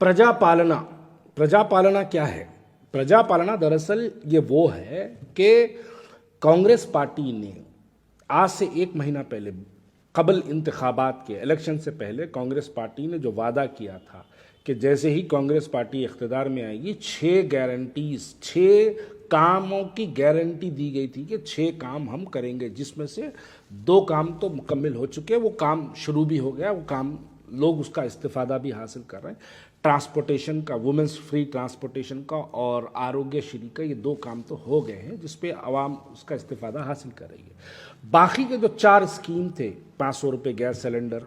प्रजापालना। प्रजापालना क्या है? प्रजापालना दरअसल ये वो है कि कांग्रेस पार्टी ने आज से 1 महीना पहले, कबल इंतखाबात के इलेक्शन से पहले, कांग्रेस पार्टी ने जो वादा किया था कि जैसे ही कांग्रेस पार्टी इख्तियार में आएगी 6 गारंटीज, 6 कामों की गारंटी दी गई थी कि 6 काम हम करेंगे, जिसमें से 2 काम तो मुकम्मल हो चुके हैं, वो काम शुरू भी हो गया, वो काम लोग उसका इस्तिफादा भी हासिल कर रहे हैं। ट्रांसपोर्टेशन का, वुमेंस फ्री ट्रांसपोर्टेशन का और आरोग्यश्री का, ये 2 काम तो हो गए हैं जिसपे आवाम उसका इस्तिफादा हासिल कर रही है। बाकी के जो 4 स्कीम थे, 500 रुपये गैस सिलेंडर,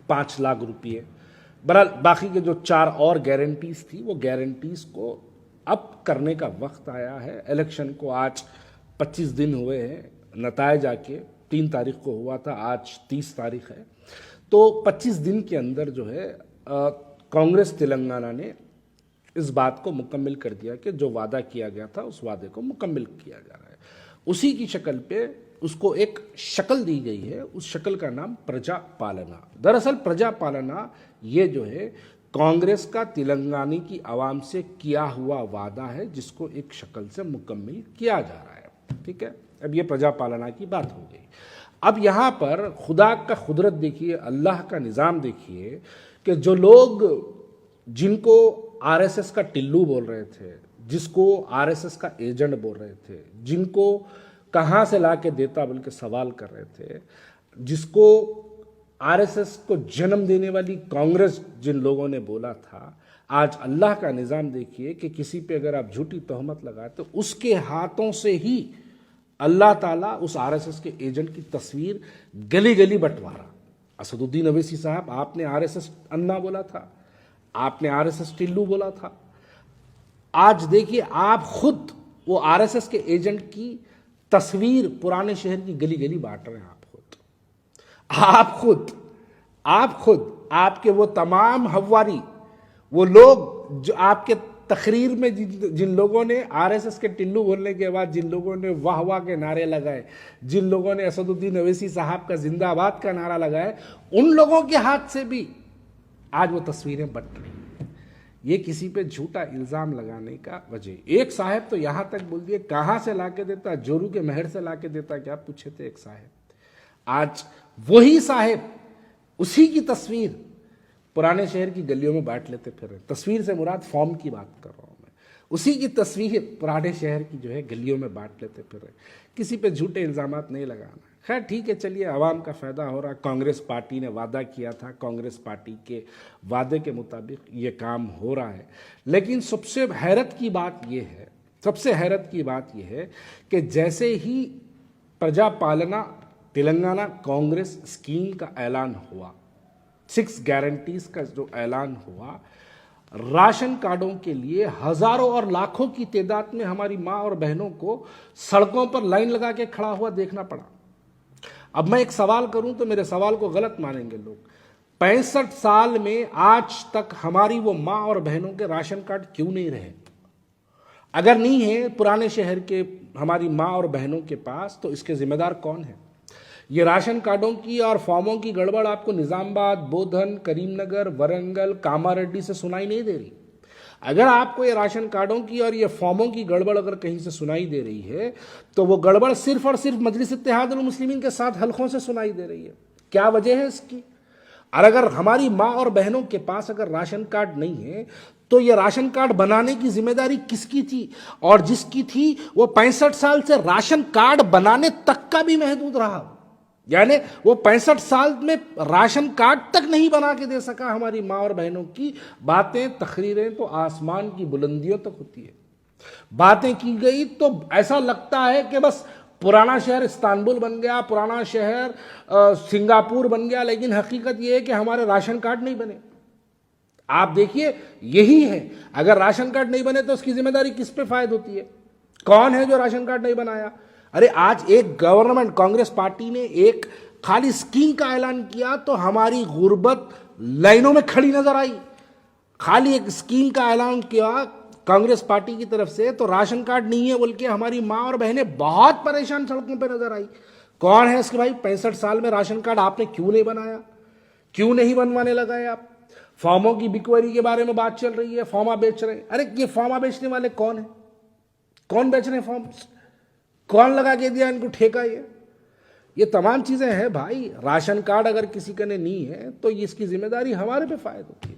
5 लाख रुपये, बहरहाल बाकी के जो 4 और गारंटीज थी, वो गारंटीज को अब करने का वक्त आया है। इलेक्शन को आज 25 दिन हुए हैं, नतायज आके 3 तारीख को हुआ था, आज 30 तारीख है। तो 25 दिन के अंदर जो है कांग्रेस तेलंगाना ने इस बात को मुकम्मल कर दिया कि जो वादा किया गया था उस वादे को मुकम्मल किया जा रहा है। उसी की शक्ल पे उसको एक शक्ल दी गई है, उस शक्ल का नाम प्रजापालना। दरअसल प्रजापालना ये जो है कांग्रेस का तेलंगाना की आवाम से किया हुआ वादा है, जिसको एक शक्ल से मुकम्मल किया जा रहा है। ठीक है, अब ये प्रजापालना की बात हो गई। अब यहाँ पर खुदा का कुदरत देखिए, अल्लाह का निज़ाम देखिए कि जो लोग जिनको आरएसएस का टिल्लू बोल रहे थे, जिसको आरएसएस का एजेंट बोल रहे थे, जिनको कहाँ से ला के देता बल्कि सवाल कर रहे थे, जिसको आरएसएस को जन्म देने वाली कांग्रेस जिन लोगों ने बोला था, आज अल्लाह का निज़ाम देखिए कि किसी पे अगर आप झूठी तहमत लगाए तो उसके हाथों से ही अल्लाह ताला उस आरएसएस के एजेंट की तस्वीर गली गली बंटवारा। असदुद्दीन अवैसी साहब, आपने आरएसएस अन्ना बोला था, आपने आरएसएस टिल्लू बोला था। आज देखिए आप खुद वो आरएसएस के एजेंट की तस्वीर पुराने शहर की गली गली बांट रहे हैं। आप खुद आपके वो तमाम हवारी, वो लोग जो आपके तकरीर में जिन लोगों ने आरएसएस के टिल्लू बोलने के बाद जिन लोगों ने वाह वाह के नारे लगाए, जिन लोगों ने असदुद्दीन अवैसी साहब का जिंदाबाद का नारा लगाए, उन लोगों के हाथ से भी आज वो तस्वीरें बट रही हैं। ये किसी पे झूठा इल्ज़ाम लगाने का वजह। एक साहब तो यहाँ तक बोल दिए, कहाँ से ला के देता, जोरू के महर से ला के देता, क्या पूछे थे एक साहब। आज वही साहब उसी की तस्वीर पुराने शहर की गलियों में बांट लेते फिर। तस्वीर से मुराद फॉर्म की बात कर रहा हूं मैं। उसी की तस्वीर पुराने शहर की जो है गलियों में बांट लेते फिर। किसी पे झूठे इल्जामात नहीं लगाना। खैर ठीक है, चलिए, आवाम का फायदा हो रहा। कांग्रेस पार्टी ने वादा किया था, कांग्रेस पार्टी के वादे के मुताबिक ये काम हो रहा है। लेकिन सबसे हैरत की बात यह है कि जैसे ही प्रजापालना तेलंगाना कांग्रेस स्कीम का ऐलान हुआ, 6 गारंटीज का जो ऐलान हुआ, राशन कार्डों के लिए हजारों और लाखों की तादाद में हमारी माँ और बहनों को सड़कों पर लाइन लगा के खड़ा हुआ देखना पड़ा। अब मैं एक सवाल करूं तो मेरे सवाल को गलत मानेंगे लोग। 65 साल में आज तक हमारी वो माँ और बहनों के राशन कार्ड क्यों नहीं रहे? अगर नहीं है पुराने शहर के हमारी माँ और बहनों के पास, तो इसके जिम्मेदार कौन है? ये राशन कार्डों की और फॉर्मों की गड़बड़ आपको निजामाबाद, बोधन, करीमनगर, वरंगल, कामारेड्डी से सुनाई नहीं दे रही। अगर आपको ये राशन कार्डों की और ये फॉर्मों की गड़बड़ अगर कहीं से सुनाई दे रही है, तो वो गड़बड़ सिर्फ और सिर्फ मजलिस इत्तेहादुल मुस्लिमीन के 7 हलकों से सुनाई दे रही है। क्या वजह है इसकी? और अगर हमारी माँ और बहनों के पास अगर राशन कार्ड नहीं है, तो ये राशन कार्ड बनाने की जिम्मेदारी किसकी थी? और जिसकी थी वो 65 साल से राशन कार्ड बनाने तक का भी महदूद रहा। यानी वो 65 साल में राशन कार्ड तक नहीं बना के दे सका हमारी माँ और बहनों की। बातें, तकरीरें तो आसमान की बुलंदियों तक होती है। बातें की गई तो ऐसा लगता है कि बस पुराना शहर इस्तांबुल बन गया, पुराना शहर सिंगापुर बन गया। लेकिन हकीकत यह है कि हमारे राशन कार्ड नहीं बने। आप देखिए, यही है। अगर राशन कार्ड नहीं बने तो उसकी जिम्मेदारी किस पे फायद होती है? कौन है जो राशन कार्ड नहीं बनाया? अरे आज एक गवर्नमेंट, कांग्रेस पार्टी ने एक खाली स्कीम का ऐलान किया तो हमारी गुर्बत लाइनों में खड़ी नजर आई। खाली एक स्कीम का ऐलान किया कांग्रेस पार्टी की तरफ से, तो राशन कार्ड नहीं है बोल के हमारी माँ और बहनें बहुत परेशान सड़कों पर नजर आई। कौन है इसके भाई? 65 साल में राशन कार्ड आपने क्यों नहीं बनाया? क्यों नहीं बनवाने लगाए आप? फॉर्मों की बिकवरी के बारे में बात चल रही है, फॉर्मा बेच रहे हैं। अरे ये फॉर्मा बेचने वाले कौन है? कौन बेच रहे हैं फॉर्म? कौन लगा के दिया इनको ठेका? ये तमाम चीजें हैं भाई। राशन कार्ड अगर किसी का ने नहीं है तो इसकी जिम्मेदारी हमारे पे फायद होती है।